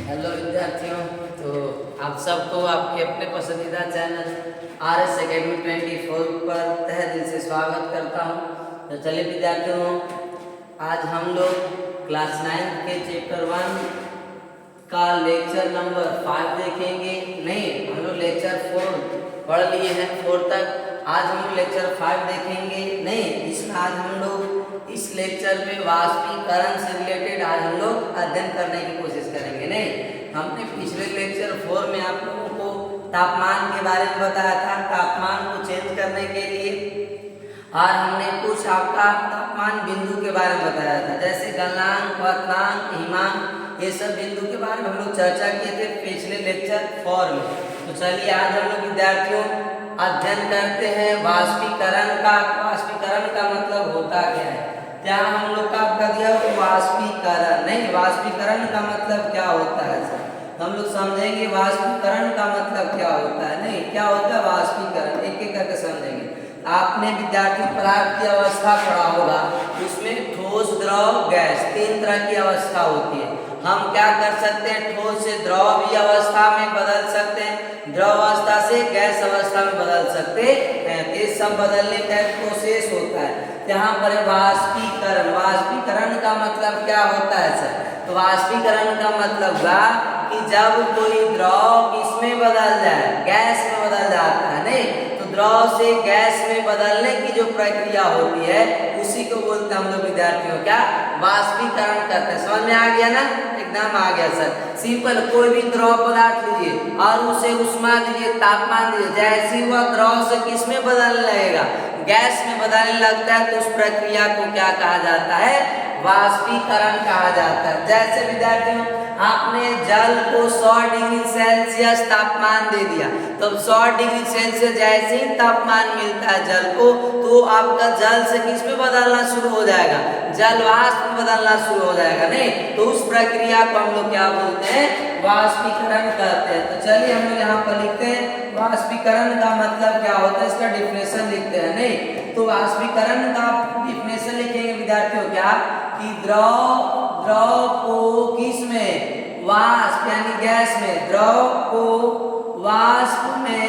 Hello विद्यार्थियों। तो आप सबको आपके अपने पसंदीदा चैनल RS Academy 24 पर तहे दिल से स्वागत करता हूं। तो चलिए विद्यार्थियों, आज हम लोग क्लास 9 के चैप्टर 1 का लेक्चर नंबर 5 देखेंगे। नहीं, हम लोग लेक्चर 4 पढ़ लिए हैं, 4 तक। आज हम लोग लेक्चर 5 देखेंगे। नहीं, इसमें आज हम लोग इस लेक्चर में वाष्पीकरण से रिलेटेड आज हम लोग अध्ययन करने की कोशिश करेंगे। नहीं, हमने पिछले लेक्चर 4 में आप लोगों को तापमान के बारे में बताया था, तापमान को चेंज करने के लिए। और हमने कुछ आपका तापमान बिंदु के बारे में बताया था, जैसे गलनांक, क्वथनांक, हिमांक, ये सब बिंदु के बारे में हम लोग चर्चा किए थे पिछले लेक्चर 4 में। तो चलिए आज हम लोग विद्यार्थियों अध्ययन करते हैं वाष्पीकरण का। वाष्पीकरण का मतलब होता क्या है? क्या हम लोग का आपका दिया वाष्पीकरण। नहीं, वाष्पीकरण का मतलब क्या होता है सर? हम लोग समझेंगे वाष्पीकरण का मतलब क्या होता है। नहीं, क्या होता है वाष्पीकरण, एक एक करके समझेंगे। आपने विद्यार्थी पदार्थ की अवस्था पढ़ा होगा, उसमें ठोस, द्रव, गैस, 3 तरह की अवस्था होती है। हम क्या कर सकते हैं? ठोस से द्रव भी अवस्था में बदल सकते हैं, द्रव अवस्था से गैस अवस्था में बदल सकते हैं। ये सब बदलने का प्रोसेस होता है। यहाँ पर वाष्पीकरण। वाष्पीकरण का मतलब क्या होता है सर? तो वाष्पीकरण का मतलब हुआ कि जब कोई द्रव किसमें बदल जाए, गैस में बदल जाता है। नहीं, तो द्रव से गैस में बदलने की जो प्रक्रिया होती है उसी को बोलते हैं हम लोग विद्यार्थियों क्या? वाष्पीकरण करते हैं। समझ में आ गया ना? एकदम आ गया सर। सिंपल, कोई भी द्रव पदार्थ लीजिए और उसे उष्मा दीजिए, तापमान दीजिए, जैसे ही वह द्रव से किस में बदलने लगेगा, गैस में बदलने लगता है, तो उस प्रक्रिया को क्या कहा जाता है? वाष्पीकरण कहा जाता है। जैसे विद्यार्थियों आपने जल को 100 डिग्री सेल्सियस तापमान दे दिया, तो 100 डिग्री सेल्सियस जैसे ही तापमान मिलता है जल को, तो आपका जल से किस में बदलना शुरू हो जाएगा? जल वाष्प में बदलना शुरू हो जाएगा। नहीं, तो उस प्रक्रिया को हम लोग क्या बोलते हैं? वाष्पीकरण कहते हैं। तो चलिए हम लोग यहाँ पर लिखते हैं वाष्पीकरण का मतलब क्या होता है, इसका डिफिनेशन लिखते हैं। नहीं, तो वाष्पीकरण का डिफिनेशन लिखेंगे विद्यार्थियों क्या कि द्रव को किस में? वाष्प यानी गैस में, द्रव को वाष्प में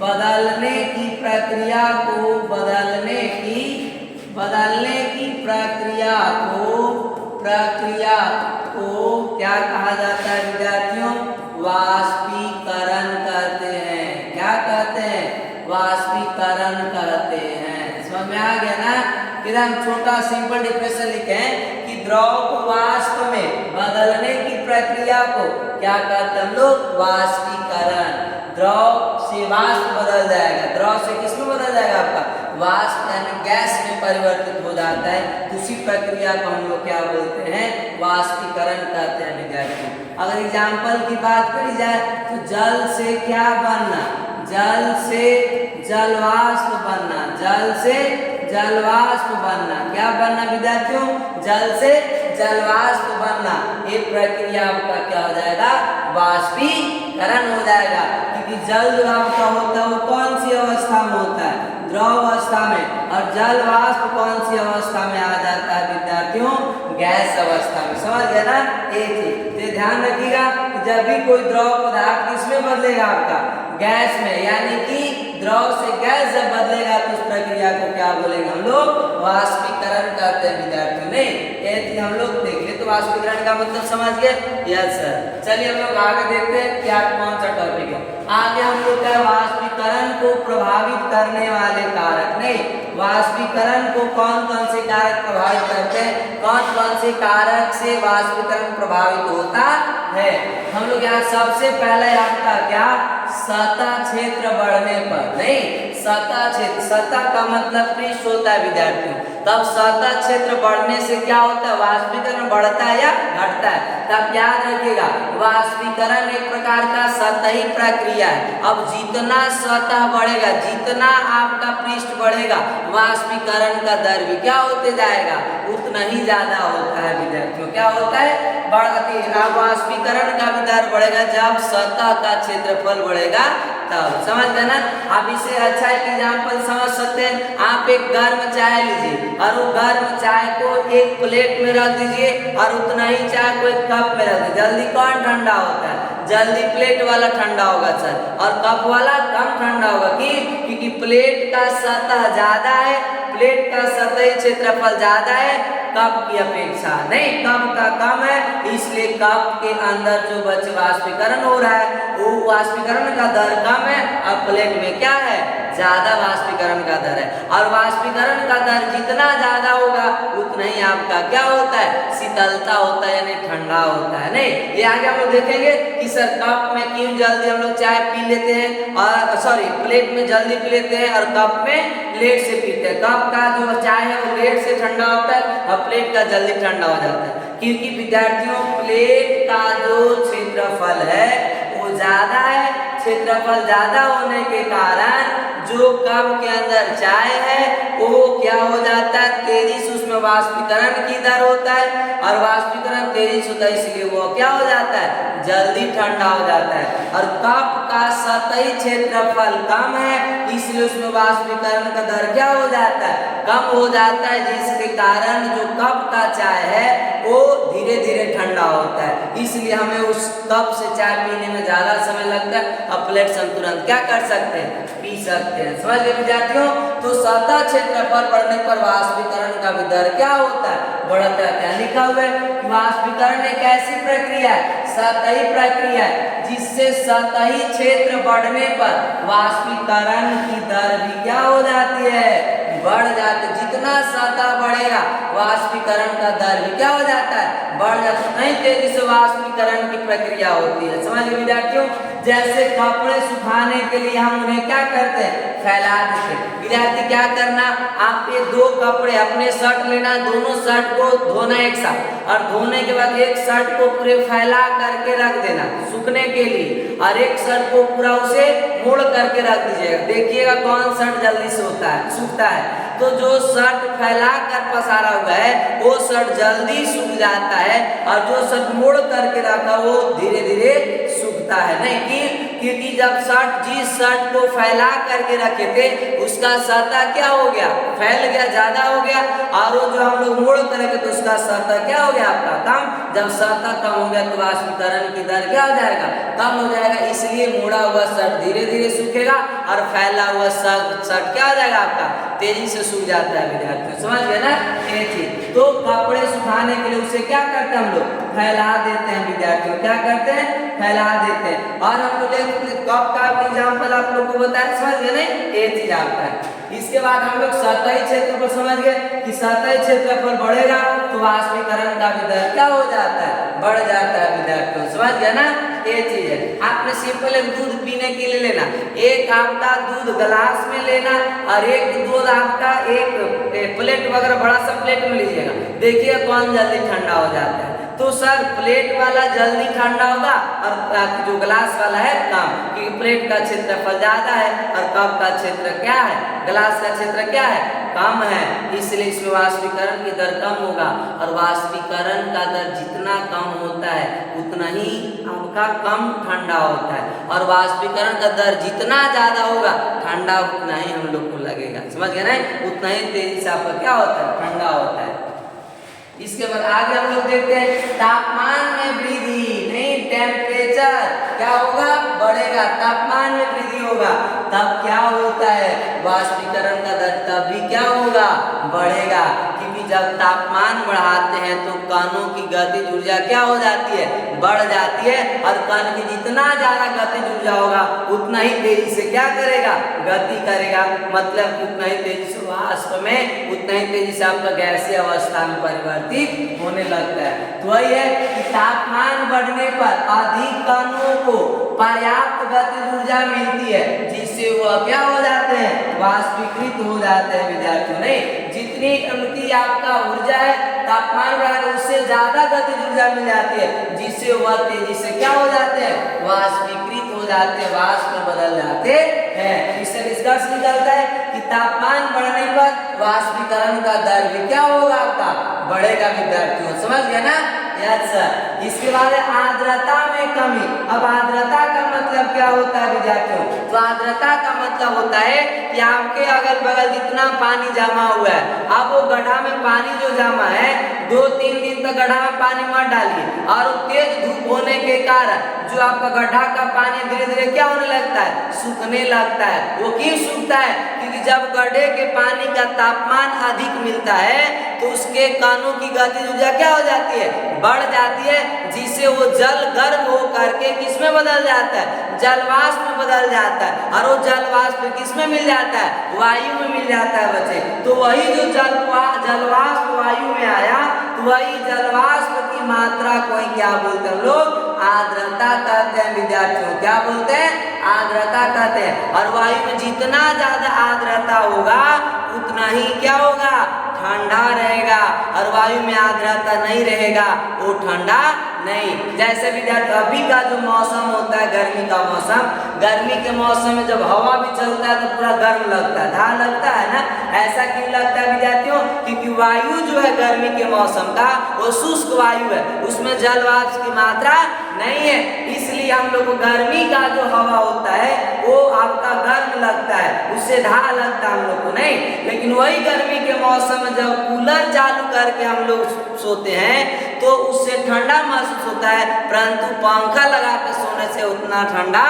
बदलने की प्रक्रिया को क्या कहा जाता है विद्यार्थियों? वाष्पीकरण कहते हैं। क्या कहते हैं? वाष्पीकरण कहते हैं। समझ में आ गया ना? एकदम छोटा सिंपल डिफिनेशन लिखे कि द्रव को वाष्प में बदलने की प्रक्रिया को क्या कहते हैं हम लोग? वाष्पीकरण। द्रव से वाष्प बदल जाएगा, द्रव से किस में बदल जाएगा आपका? वाष्प यानी गैस में परिवर्तित हो जाता है, तो उसी प्रक्रिया को हम लोग क्या बोलते हैं? वाष्पीकरण कहते हैं विद्यार्थी। अगर एग्जाम्पल की बात करी जाए तो जल से क्या बनना? जल से जलवाष्प बनना। जल से जलवाष्प बनना। क्या बनना विद्यार्थियों? जल से जलवाष्प बनना। ये प्रक्रिया आपका क्या हो जाएगा? वाष्पीकरण हो जाएगा। क्योंकि जल जो आपका होता है वो कौन सी अवस्था में होता है? द्रव अवस्था में। और जल वाष्प कौन सी अवस्था में आ जाता है विद्यार्थियों? गैस अवस्था में। समझ गए ना? एक चीज तो ध्यान रखिएगा कि जब भी कोई द्रव पदार्थ किसमें बदलेगा आपका? गैस में। यानी कि द्रव से गैस जब बदलेगा तो उस प्रक्रिया को क्या बोलेंगे हम लोग? वाष्पीकरण कहते हैं विद्यार्थियों। नहीं, ये हम लोग देख ले तो वाष्पीकरण का मतलब समझ गए? Yes sir. चलिए हम लोग आगे देखते हैं क्या कौन सा टॉपिक है। आगे हम लोग का वाष्पीकरण को प्रभावित करने वाले कारक। नहीं, वाष्पीकरण को कौन कौन से कारक प्रभावित करते हैं? कौन कौन से कारक से वाष्पीकरण प्रभावित होता है? हम लोग यहाँ सबसे पहले आपका क्या? सतह क्षेत्र बढ़ने पर। नहीं, सतह क्षेत्र, सतह का मतलब पृष्ठ होता है विद्यार्थियों। तब सतह क्षेत्र बढ़ने से क्या होता है? वाष्पीकरण बढ़ता है या घटता है? तब याद रखिएगा वाष्पीकरण एक प्रकार का सतही प्रक्रिया है। अब जितना सतह बढ़ेगा, जितना आपका पृष्ठ बढ़ेगा, वाष्पीकरण का दर भी क्या होते जाएगा? उतना ही ज्यादा होता है विद्यार्थियों। क्या होता है? बढ़ती। वाष्पीकरण का भी दर बढ़ेगा जब सतह का क्षेत्रफल बढ़ेगा तब। समझ गए ना? आप इसे अच्छा एक एग्जाम्पल समझ सकते हैं। आप एक गर्म चाय लीजिए और वो गर्म चाय को एक प्लेट में रख दीजिए और उतना ही चाय को एक कप में रख दीजिए। जल्दी कौन ठंडा होता है? जल्दी प्लेट वाला ठंडा होगा सर, और कप वाला कम ठंडा होगा। क्योंकि प्लेट का सतह ज्यादा है, प्लेट का सतही क्षेत्रफल ज्यादा है कप की अपेक्षा। नहीं, कप का कम है, इसलिए कप के अंदर जो बचे वाष्पीकरण हो रहा है वो वाष्पीकरण का दर कम है और प्लेट में क्या है? ज्यादा वाष्पीकरण का दर है। और वाष्पीकरण का दर जितना ज्यादा होगा उतना ही आपका क्या होता है? शीतलता होता है, यानी ठंडा होता है। नहीं, ये आगे हम लोग देखेंगे कि सर कप में क्यों जल्दी हम लोग चाय पी लेते हैं, और सॉरी प्लेट में जल्दी पी लेते हैं और कप में लेट से पीते हैं। कप का जो चाय है वो लेट से ठंडा होता है और प्लेट का जल्दी ठंडा हो जाता है। क्योंकि विद्यार्थियों प्लेट का जो क्षेत्रफल है वो ज्यादा है। क्षेत्रफल ज्यादा होने के कारण जो कप के अंदर चाय है वो क्या हो जाता है? तेजी से उसमें वाष्पीकरण की दर होता है, और वाष्पीकरण तेजी से होता है, इसलिए वो क्या हो जाता है? जल्दी ठंडा हो जाता है। और कप का सतही क्षेत्रफल कम है, इसलिए उसमें वाष्पीकरण का दर क्या हो जाता है? कम हो जाता है, जिसके कारण जो कप का चाय है वो धीरे धीरे ठंडा होता है। इसलिए हमें उस कप से चाय पीने में ज्यादा समय लगता है और प्लेट से हम तुरंत क्या कर सकते हैं? पी सकते हैं। समझ गए विद्यार्थियों? तो सतह क्षेत्रफल बढ़ने पर वाष्पीकरण का भी दर क्या होता है? बढ़ता है। लिखा हुआ है कि वाष्पीकरण एक ऐसी प्रक्रिया है, सतही प्रक्रिया है, जिससे सतही क्षेत्र बढ़ने पर वाष्पीकरण की दर भी क्या हो जाती है? बढ़ जाती है। जितना सतह बढ़ेगा वाष्पीकरण का दर भी क्या हो जाता है? बढ़ जाता है। नहीं, तेजी से वाष्पीकरण की प्रक्रिया होती है। समझ गए विद्यार्थियों? जैसे कपड़े सुखाने के लिए हम उन्हें क्या करते हैं? फैला देते हैं। विद्यार्थी क्या करना, आप ये दो कपड़े अपने शर्ट लेना, दोनों शर्ट को धोना एक साथ, और धोने के बाद एक शर्ट को पूरे फैला करके रख देना सूखने के लिए, और एक शर्ट को पूरा उसे मोड़ करके रख दीजिएगा। देखिएगा कौन शर्ट जल्दी से होता है, सूखता है। तो जो शर्ट फैला कर पसारा हुआ है वो शर्ट जल्दी सूख जाता है, और जो शर्ट मोड़ करके रखा वो धीरे धीरे सूखता है। नहीं, क्योंकि जब शर्ट जिस शर्ट को फैला करके रखे थे उसका सतह क्या हो गया? फैल गया, ज्यादा हो गया, और वो जो हम लोग मोड़ करेंगे तो उसका सतह क्या हो गया? आपका कम। जब सतह कम हो गया तो वाष्पीकरण की दर क्या हो जाएगा? कम हो जाएगा। इसलिए मोड़ा हुआ शर्ट धीरे धीरे सूखेगा और फैला हुआ शर्ट क्या हो जाएगा? आपका तेजी से सूख जाता है। विद्यार्थियों समझ गए ना ये चीज? तो कपड़े सुखाने के लिए उसे क्या करते हैं? हम लोग फैला देते हैं। विद्यार्थियों क्या करते हैं? फैला देते हैं। और हम लोग कप का एग्जाम्पल आप लोग को बताया, समझ गए नहीं? ये चीज आपका है। इसके बाद हम लोग सतही क्षेत्रफल समझ गए कि सतही क्षेत्रफल बढ़ेगा तो वाष्पीकरण का भी दर क्या हो जाता है? बढ़ जाता है। विद्यार्थियों समझ गए ना? ये चीज है। आपने सिंपल एक दूध पीने के लिए लेना, एक आपका दूध गिलास में लेना और एक दूध आपका एक प्लेट वगैरह बड़ा सा प्लेट में लीजिएगा। देखिए कौन जल्दी ठंडा हो जाता है? तो सर प्लेट वाला जल्दी ठंडा होगा और जो गिलास वाला है कम, क्योंकि प्लेट का क्षेत्रफल ज्यादा है और कप का क्षेत्र क्या है? गिलास का क्षेत्र क्या है? कम है। इसलिए इसमें वाष्पीकरण की दर कम होगा, और वाष्पीकरण का दर जितना कम होता है उतना ही आपका कम ठंडा होता है, और वाष्पीकरण का दर जितना ज्यादा होगा ठंडा उतना ही हम लोग को लगेगा। समझ गए ना? उतना ही तेजी से आपका क्या होता है? ठंडा होता है। इसके बाद आगे हम लोग देखते हैं तापमान में वृद्धि। नहीं, टेम्परेचर क्या होगा? बढ़ेगा। तापमान में वृद्धि होगा तब क्या होता है? वाष्पीकरण का दर तब भी क्या होगा? बढ़ेगा। क्योंकि जब तापमान बढ़ाते हैं तो कणों की गतिज ऊर्जा क्या हो जाती है? बढ़ जाती है, और कण की जितना ज्यादा गतिज ऊर्जा होगा उतना ही तेजी से क्या करेगा? गति करेगा। मतलब उतना ही तेजी से वाष्प में उतना ही तेजी से आपका गैसीय अवस्था में परिवर्तित होने लगता है। तो वही है कि तापमान बढ़ने पर अधिक कणों को पर्याप्त गतिज ऊर्जा मिलती है, जिससे वह क्या हो जाते हैं? वाष्पीकृत हो जाते हैं। विद्यार्थियों नहीं, जितनी उनकी आपका ऊर्जा है तापमान बढ़ाने उससे ज्यादा गतिज ऊर्जा मिल जाती है, जिससे वह तेजी से क्या हो जाते हैं? वाष्पीकृत हो जाते हैं, वाष्प में बदल जाते हैं। इससे निष्कर्ष निकलता है कि तापमान बढ़ने पर वाष्पीकरण का दर भी क्या होगा? आपका बढ़ेगा। विद्यार्थियों समझ गए ना? Yes sir. इसके बाद है आर्द्रता में कमी। अब आर्द्रता का मतलब क्या होता है विद्यार्थियों? तो आर्द्रता का मतलब होता है कि आपके अगल बगल जितना पानी जमा हुआ है, अब वो गड्ढा में पानी जो जमा है 2-3 दिन तक गड्ढा में पानी मत डालिए, और तेज धूप होने के कारण जो आपका गड्ढा का पानी धीरे धीरे क्या होने लगता है? सूखने लगता है। वो क्यों सूखता है? क्योंकि जब गड्ढे के पानी का तापमान अधिक मिलता है तो उसके कणों की गतिज ऊर्जा क्या हो जाती है? बढ़ जाती है, जिससे वो जल गर्म हो करके किसमें बदल जाता है? जलवाष्प में बदल जाता है, और वो जलवाष्प किसमें मिल जाता है? वायु में मिल जाता है बच्चे। तो वही जो जलवाष्प वायु में आया, तो वही जलवाष्प की मात्रा को क्या बोलते हैं हम लोग? आर्द्रता कहते हैं विद्यार्थियों। क्या बोलते हैं? आर्द्रता कहते हैं। और वायु में जितना ज्यादा आर्द्रता होगा उतना ही क्या होगा? ठंडा रहेगा। और वायु में आर्द्रता नहीं रहेगा वो ठंडा नहीं। जैसे विद्यार्थी अभी का जो मौसम होता है गर्मी का मौसम, गर्मी के मौसम में जब हवा भी चलता है तो पूरा गर्म लगता है, धा लगता है ना। ऐसा क्यों लगता है विद्यार्थियों? क्योंकि वायु जो है गर्मी के मौसम का वो शुष्क वायु है, उसमें जल वाष्प की मात्रा नहीं है, इसलिए हम लोग को गर्मी का जो हवा होता है वो आपका गर्म लगता है, उससे धा लगता है हम लोग को नहीं। लेकिन वही गर्मी के मौसम में जब कूलर चालू करके हम लोग सोते हैं तो उससे ठंडा महसूस होता है, परंतु पंखा लगा के सोने से उतना ठंडा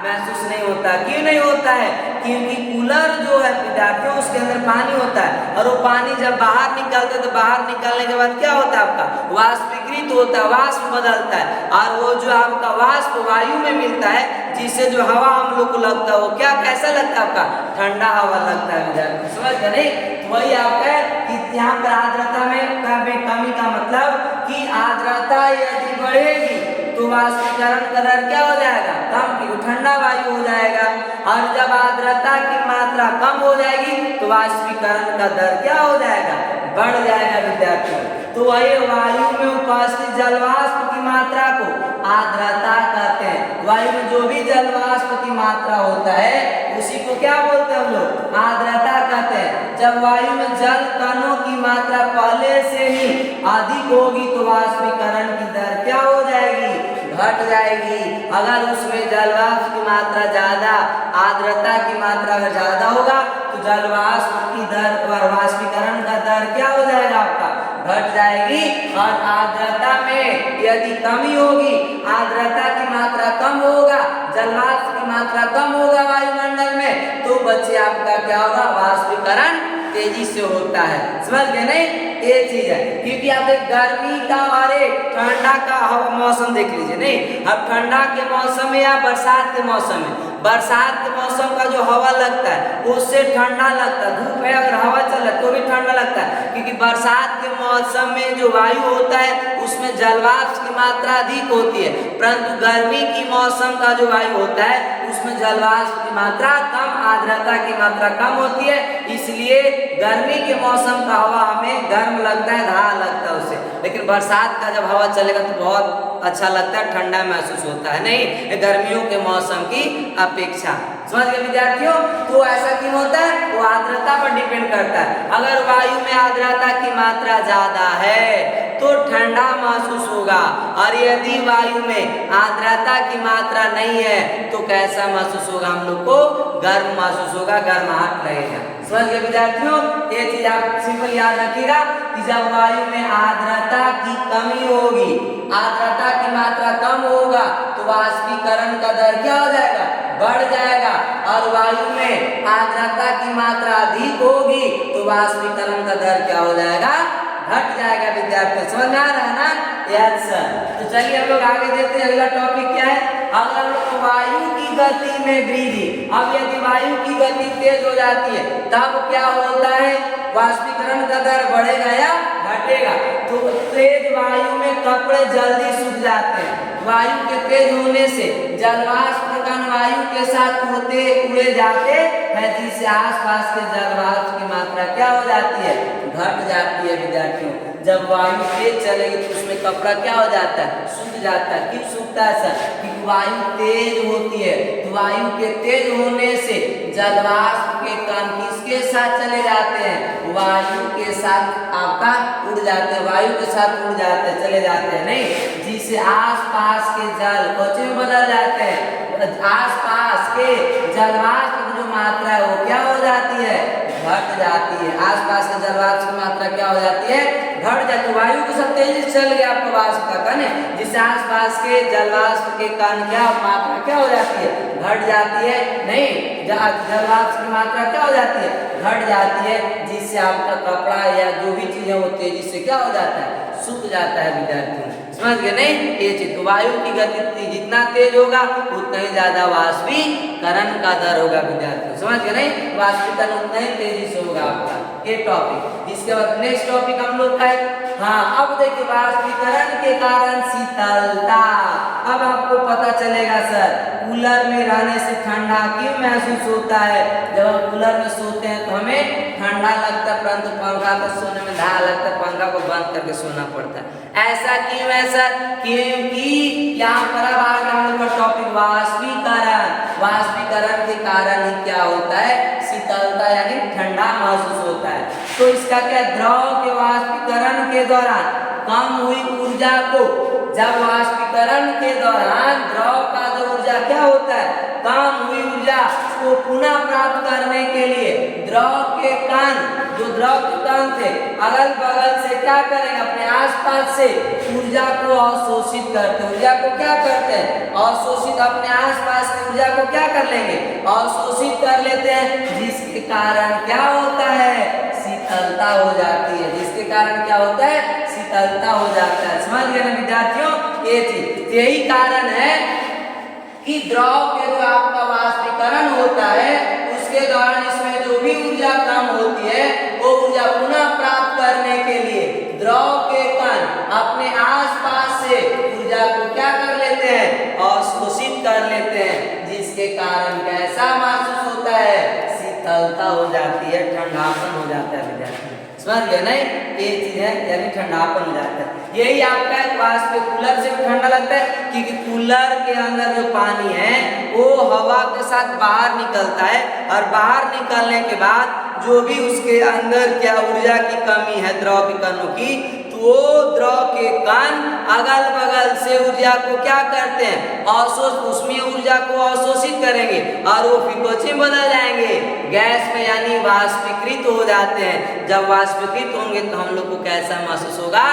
महसूस नहीं होता। क्यों नहीं होता है? क्योंकि कूलर जो है विद्यार्थियों उसके अंदर पानी होता है, और वो पानी जब बाहर निकलता है तो बाहर निकलने के बाद क्या होता है? आपका वाष्पीकृत होता है, वाष्प बदलता है, और वो जो आपका वाष्प वायु में मिलता है, जिससे जो हवा हम लोग को लगता है वो क्या कैसा लगता है? आपका ठंडा हवा लगता है विद्यार्थी। समझ गए नहीं? तो वही आपका कि यहाँ पर आर्द्रता में कमी का मतलब कि आर्द्रता यदि बढ़ेगी तो वाष्पीकरण का दर क्या हो जाएगा? कम, क्योंकि ठंडा वायु हो जाएगा। और जब आर्द्रता की मात्रा कम हो जाएगी तो वाष्पीकरण का दर क्या हो जाएगा? बढ़ जाएगा विद्यार्थियों। तो वही वायु में उपस्थित जलवाष्प की मात्रा को आर्द्रता कहते हैं। वायु में जो भी जलवाष्प की मात्रा होता है उसी को क्या बोलते हैं हम लोग? आर्द्रता कहते हैं। जब वायु में जल कणों की मात्रा पहले से ही अधिक होगी तो वाष्पीकरण की दर क्या हो जाएगी? घट जाएगी। अगर उसमें जलवाष्प की मात्रा ज्यादा, आर्द्रता की मात्रा अगर ज्यादा होगा तो जलवाष्प की दर और वाष्पीकरण का दर क्या हो जाएगा? आपका घट जाएगी। और आर्द्रता में यदि कमी होगी, आर्द्रता की मात्रा कम होगा, जलवाष्प की मात्रा कम होगा वायुमंडल में, तो बच्चे आपका क्या होगा? वाष्पीकरण तेजी से होता है। समझ गए नहीं? ये चीज है। क्योंकि आप एक गर्मी का और एक ठंडा का मौसम देख लीजिए नहीं। अब ठंडा के मौसम में या बरसात के मौसम में, बरसात के मौसम का जो हवा लगता है उससे ठंडा लगता है। धूप है अगर हवा चल रहा है तो भी ठंडा लगता है, क्योंकि बरसात के मौसम में जो वायु होता है उसमें जलवाष्प की मात्रा अधिक होती है, परंतु गर्मी की मौसम का जो वायु होता है उसमें जलवाष्प की मात्रा कम, आर्द्रता की मात्रा कम होती है। इसलिए गर्मी के मौसम का हवा हमें गर्म लगता है, धा लगता है उससे, लेकिन बरसात का जब हवा चलेगा तो बहुत अच्छा लगता है, ठंडा महसूस होता है नहीं गर्मियों के मौसम की अपेक्षा। समझ गए विद्यार्थियों? तो ऐसा क्यों होता है? वो आर्द्रता पर डिपेंड करता है। अगर वायु में आर्द्रता की मात्रा ज्यादा है तो ठंडा महसूस होगा, और यदि वायु में आर्द्रता की मात्रा नहीं है तो कैसा महसूस होगा? हम लोग को गर्म महसूस होगा, गर्माहट लगेगा। समझ गए विद्यार्थियों? ये चीज आप सिंपल याद रखिएगा कि जब वायु में आर्द्रता की कमी होगी, आर्द्रता की मात्रा कम होगा तो वाष्पीकरण का दर क्या हो जाएगा? बढ़ जाएगा। और वायु में आर्द्रता की मात्रा अधिक होगी तो वाष्पीकरण का दर क्या हो जाएगा? घट जाएगा। विद्यार्थी समझ में आ रहा है ना? Yes sir. तो चलिए हम लोग आगे देखते हैं। अगला टॉपिक क्या है? अगर हम लोग वायु की गति में वृद्धि, अब यदि वायु की गति तेज हो जाती है तब क्या होता है? वाष्पीकरण का दर बढ़ेगा या घटेगा? तो तेज वायु में कपड़े जल्दी सूख जाते हैं। वायु के तेज होने से जलवाष्प कण वायु के साथ उड़े जाते हैं, जिससे आसपास के जलवाष्प की मात्रा क्या हो जाती है? घट जाती है विद्यार्थियों। जब वायु तेज चलेगी तो उसमें कपड़ा क्या हो जाता है, सूख जाता है। क्यों सूखता है सर, क्योंकि वायु तेज होती है। तो वायु के तेज होने से जलवाष्प के कण किसके साथ चले जाते हैं, वायु के साथ आपका उड़ जाते हैं, वायु के साथ उड़ जाते हैं, चले जाते हैं, नहीं, जिससे आसपास के जल कोचे में बदल जाते हैं। आसपास के जलवाष्प की जो मात्रा है वो क्या हो जाती है, घट जाती है। आसपास के जलवाष्प की मात्रा क्या हो जाती है, घट जाती है। वायु के साथ तेजी से चल गया आपका वाष्प का कण, जिससे आसपास के जलवाष्प के कण क्या मात्रा क्या हो जाती है, घट जाती है, नहीं, जलवाष्प की मात्रा क्या हो जाती है, घट जाती है, जिससे आपका कपड़ा या जो भी चीजें वो तेजी से क्या हो जाता है, सूख जाता है। विद्यार्थियों समझ गए, नहीं, ये चीज। तो वायु की गति जितना तेज होगा उतना ही ज्यादा वाष्पीकरण का दर होगा। विद्यार्थियों समझ गए, नहीं, वाष्पीकरण उतना ही तेजी से होगा आपका। ये टॉपिक। इसके बाद नेक्स्ट टॉपिक हम लोग का है, हाँ, अब देखिए वाष्पीकरण के कारण शीतलता। अब आपको पता चलेगा सर कूलर में रहने से ठंडा क्यों महसूस होता है। जब हम कूलर में सोते हैं तो हमें ठंडा लगता है, परंतु पंखा को सोने में धारा लगता है, पंखा को बंद करके सोना पड़ता है। ऐसा क्यों है सर, क्योंकि यहाँ पर अब आ गया हम लोग का टॉपिक वाष्पीकरण। वाष्पीकरण के कारण ही क्या होता है, शीतलता यानी ठंडा महसूस होता है। तो इसका क्या, द्रव के वाष्पीकरण के दौरान कम हुई ऊर्जा को, जब वाष्पीकरण के दौरान द्रव का जो ऊर्जा क्या होता है, कम हुई ऊर्जा को पुनः प्राप्त करने के लिए द्रव के कण, जो द्रव के कण थे अगल बगल से क्या करेंगे, अपने आसपास से ऊर्जा को अवशोषित करते हैं। ऊर्जा को क्या करते हैं, अवशोषित, अपने आसपास की ऊर्जा को क्या कर लेंगे, अवशोषित कर लेते हैं, जिसके कारण क्या होता है, शीतलता हो जाती है। जिसके कारण क्या होता है, शीतलता हो जाता है। समझ गए ना विद्यार्थियों, ये चीज। यही कारण है कि द्रव के जो आपका वाष्पीकरण होता है उसके दौरान इसमें जो भी ऊर्जा कम होती है वो ऊर्जा पुनः प्राप्त करने के लिए द्रव के कण अपने आसपास से ऊर्जा को क्या कर लेते हैं, अवशोषित कर लेते हैं, जिसके कारण कैसा महसूस होता है, शीतलता हो जाती है, ठंडापन हो जाता है। विद्यार्थी समझ गए, नहीं, ये चीज है, यानी ठंडापन हो जाता है। यही आपका वाष्प कूलर से भी ठंडा लगता है, क्योंकि कूलर के अंदर जो पानी है वो हवा के साथ बाहर निकलता है, और बाहर निकलने के बाद जो भी उसके अंदर क्या ऊर्जा की कमी है द्रव के कणों की, तो वो द्रव के कण अगल बगल से ऊर्जा को क्या करते हैं, उसमें ऊर्जा को अवशोषित करेंगे और वो फिर कोचे में बदल जाएंगे, गैस में, यानी वाष्पीकृत हो जाते हैं। जब वाष्पीकृत होंगे तो हम लोग को कैसा महसूस होगा,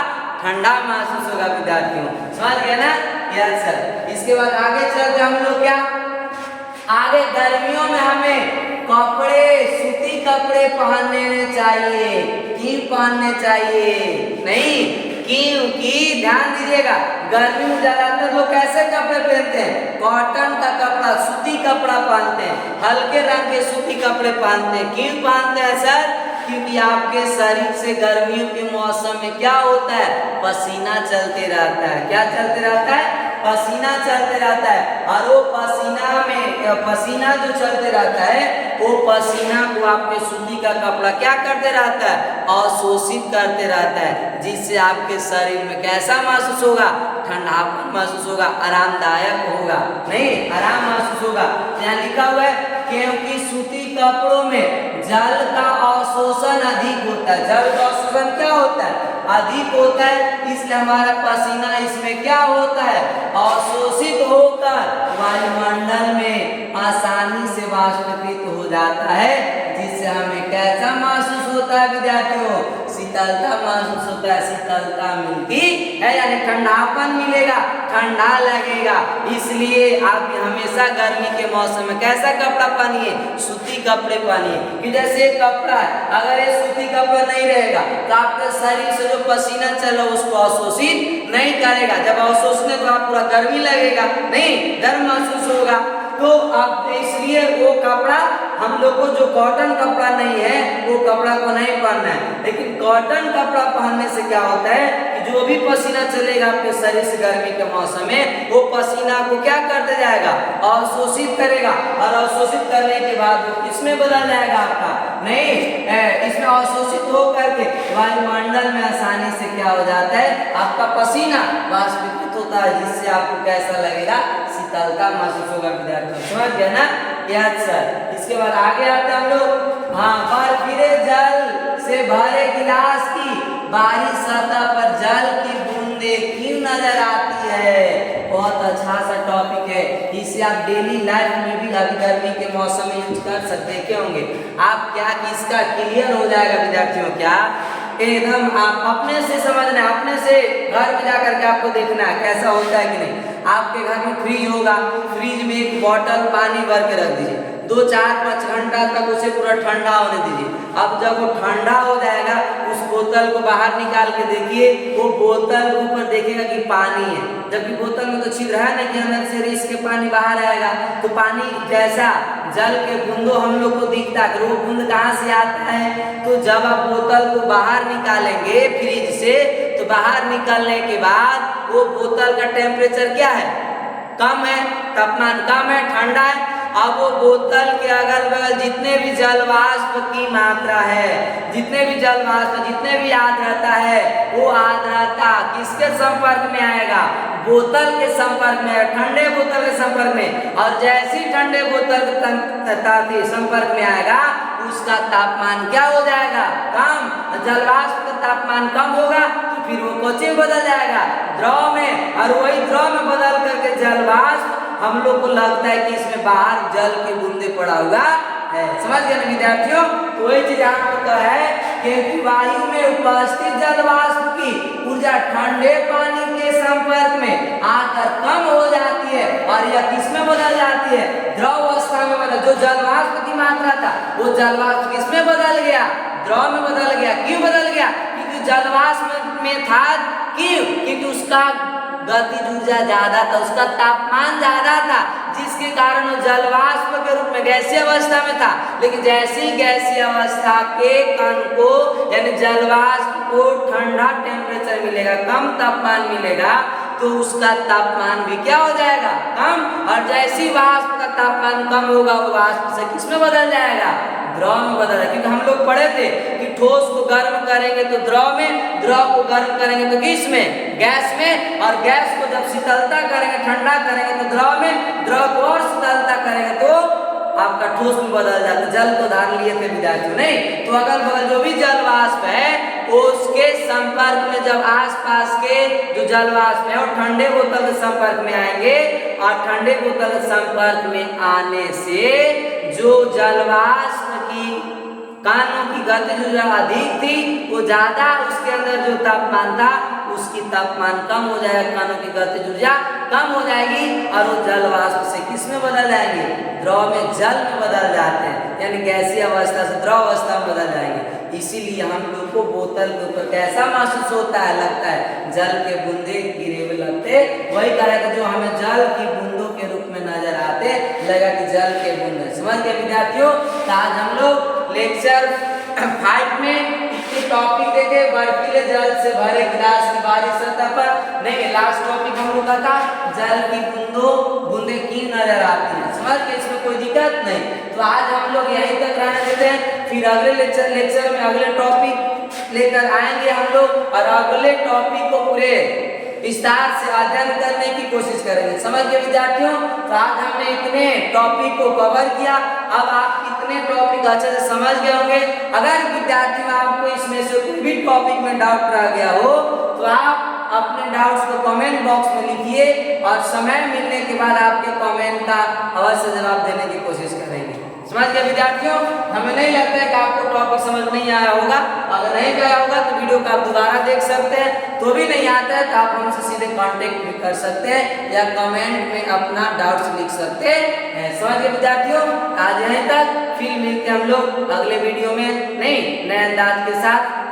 ठंडा महसूस होगा। विद्यार्थियों समझ गए ना, यस सर। इसके बाद आगे चलते हम लोग क्या, आगे गर्मियों में हमें कपड़े, सूती कपड़े पहनने चाहिए। क्यों पहनने चाहिए, नहीं, क्योंकि ध्यान दीजिएगा गर्मी में ज्यादातर लोग कैसे कपड़े पहनते हैं, कॉटन का कपड़ा, सूती कपड़ा पहनते हैं, हल्के रंग के सूती कपड़े पहनते हैं। क्यों पहनते हैं सर, क्योंकि आपके शरीर से गर्मियों के मौसम में क्या होता है, पसीना चलते रहता है। क्या चलते रहता है, पसीना चलते रहता है, और वो पसीना में पसीना जो चलते रहता है वो पसीना को आपके सूती का कपड़ा क्या करते रहता है, अवशोषित करते रहता है, जिससे आपके शरीर में कैसा महसूस होगा, ठंडापन महसूस होगा, आरामदायक होगा, नहीं, आराम महसूस होगा। यहाँ लिखा हुआ है क्योंकि सूती कपड़ों में जल का अवशोषण अधिक होता है। जल का अवशोषण क्या होता है, अधिक होता है, इसलिए हमारा पसीना इसमें क्या होता है, अवशोषित होकर वायुमंडल में आसानी से वाष्पीकृत हो जाता है, जिससे हमें कैसा महसूस होता है विद्यार्थियों, शीतलता महसूस होता है। शीतलता मिलती है यानी ठंडापन मिलेगा, ठंडा लगेगा। इसलिए आप हमेशा गर्मी के मौसम में कैसा कपड़ा पहनिए, सूती कपड़े पहनिए। कि जैसे कपड़ा है, अगर ये सूती कपड़ा नहीं रहेगा तो आपके शरीर से जो पसीना चल रहा है उसको अवशोषित नहीं करेगा। जब अवशोषित तो आप पूरा गर्मी लगेगा, नहीं, गर्म महसूस होगा। तो आप इसलिए वो कपड़ा हम लोग को, जो कॉटन कपड़ा नहीं है वो कपड़ा को नहीं पहनना है। लेकिन कॉटन कपड़ा पहनने से क्या होता है कि जो भी पसीना चलेगा आपके शरीर से गर्मी के मौसम में, वो पसीना को क्या करते जाएगा, अवशोषित करेगा, और अवशोषित करने के बाद वो किसमें बदल जाएगा आपका, नहीं, इसमें अवशोषित होकर के वायुमंडल में आसानी से क्या क्या हो जाता है, आपका पसीना वाष्पीकृत होता है, जिससे आपको कैसा लगेगा, शीतलता महसूस होगा। विद्यार्थियों समझ गए ना? Yes sir. इसके बाद आगे आते हैं हम लोग। हाँ, बर्फीले जल से भरे गिलास की बाहरी सतह पर जल की बूंदे क्यों नजर आती है? बहुत अच्छा सा टॉपिक है, इसे आप डेली लाइफ में भी अभी गर्मी के मौसम में यूज कर सकते हैं। क्या होंगे आप, क्या कि इसका क्लियर हो जाएगा विद्यार्थियों, क्या एकदम आप अपने से समझना है, अपने से घर में जाकर के आपको देखना है कैसा होता है कि नहीं। आपके घर में फ्रिज होगा, फ्रिज में एक बॉटल पानी भर के रख दीजिए, 2-4-5 घंटा तक उसे पूरा ठंडा होने दीजिए। अब जब वो ठंडा हो जाएगा, उस बोतल को बाहर निकाल के देखिए, वो बोतल के ऊपर देखेगा कि पानी है, जबकि बोतल में तो छिद्र है ना कि अंदर से रिस के पानी बाहर आएगा। तो पानी जैसा जल के बूंदों हम लोग को दिखता है, वो बूंद कहाँ से आता है? तो जब आप बोतल को बाहर निकालेंगे फ्रिज से, तो बाहर निकालने के बाद वो बोतल का टेम्परेचर क्या है, कम है, तापमान कम है, ठंडा है। अब वो बोतल के अगल बगल जितने भी जल वाष्प की मात्रा है, जितने भी जल वाष्प, जितने भी आर्द्रता है, वो आर्द्रता किसके संपर्क में आएगा? बोतल के संपर्क में, ठंडे बोतल के संपर्क में। और जैसी ठंडे बोतल के संपर्क में आएगा, उसका तापमान क्या हो जाएगा? कम। जल वाष्प का तापमान कम होगा तो फिर वो कोची में बदल जाएगा? द्रव में। और वही द्रव में बदल करके जल वाष्प हम लोग को लगता है कि इसमें बाहर जल के बूंदे पड़ा हुआ है। समझ गए ना विद्यार्थियों? तो वही चीज आपको कहा है कि वायु में उपस्थित जल वाष्प की ऊर्जा ठंडे पानी के संपर्क में आकर कम हो जाती है, और यह किसमें बदल जाती है? द्रव अवस्था में बदल। जो जल वाष्प की मात्रा था, वो जल वाष्प किसमें बदल गया? द्रव में बदल गया। क्यों बदल गया? क्योंकि जल वाष्प में था, क्यों? क्योंकि उसका गतिज ऊर्जा ज्यादा था, उसका तापमान ज्यादा था, जिसके कारण वो जल वाष्प के रूप में गैसीय अवस्था में था। लेकिन जैसे ही गैसीय अवस्था के कण को, यानी जल वाष्प को ठंडा टेम्परेचर मिलेगा, कम तापमान मिलेगा, तो उसका तापमान भी क्या हो जाएगा? कम। और जैसी वाष्प का तापमान कम होगा, वो वाष्प से किसमें बदल जाएगा? द्रव में बदल जाएगा। क्योंकि हम लोग पढ़े थे कि ठोस को गर्म करेंगे तो द्रव में, द्रव को गर्म करेंगे तो किस में? गैस में। और गैस को जब शीतलता करेंगे, ठंडा करेंगे तो द्रव में, द्रव को और शीतलता करेंगे तो आपका ठोस में बदल जाता है। जल को धार लिए थे विद्यार्थियों, नहीं? तो अगल बगल जो भी जल वाष्प है, उसके संपर्क में जब आसपास के जो जल वाष्प है वो ठंडे बोतल के संपर्क में आएंगे, और ठंडे बोतल के संपर्क में आने से जो जल वाष्प की कणों की गतिज ऊर्जा अधिक थी, वो ज्यादा, उसके अंदर जो तापमान था उसकी तापमान कम हो जाएगा, कणों की गतिज ऊर्जा कम हो जाएगी, और वो जल वाष्प से किसमें बदल जाएंगे? द्रव में, जल में बदल जाते हैं, यानी गैसीय अवस्था से द्रव अवस्था में बदल जाएंगे। इसीलिए हम लोग को बोतल के ऊपर कैसा महसूस होता है? लगता है जल के बूंदे गिरे हुए लगते। वही करेगा जो हमें जल की बूंदों के रूप में नजर आते, लगा कि जल के बूंदे। समझ गए विद्यार्थियों? तो आज हम लोग लेक्चर 5 में इतने टॉपिक देखे। बर्फीले जल से भरे गिलास की बाहरी सतह पर, नहीं, लास्ट टॉपिक हम लोग का था जल की बूंदे क्यों नजर आती है। समझ के इसमें कोई दिक्कत नहीं। तो आज हम लोग यहीं तक रहने देते हैं, फिर अगले लेक्चर में अगले टॉपिक लेकर आएंगे हम लोग, और अगले टॉपिक को पूरे विस्तार से अध्ययन करने की कोशिश करेंगे। समझ गए विद्यार्थियों? तो आज हमने इतने टॉपिक को कवर किया। अब आप कितने टॉपिक अच्छे से समझ गए होंगे। अगर विद्यार्थियों आपको इसमें से कोई भी टॉपिक में डाउट रह गया हो, तो आप अपने डाउट्स को कमेंट बॉक्स में लिखिए, और समय मिलने के बाद आपके कमेंट का अवश्य जवाब देने की कोशिश करेंगे। समझ गए विद्यार्थियों? हमें नहीं लगता है कि आपको टॉपिक समझ नहीं आया होगा। अगर नहीं गया होगा तो वीडियो को आप दोबारा देख सकते हैं। तो भी नहीं आता है तो आप हमसे सीधे कांटेक्ट भी कर सकते हैं, या कमेंट में अपना डाउट्स लिख सकते हैं। समझ गए विद्यार्थियों? आज यहीं तक, फिर मिलते हैं हम लोग अगले वीडियो में, नहीं, नए अंदाज के साथ।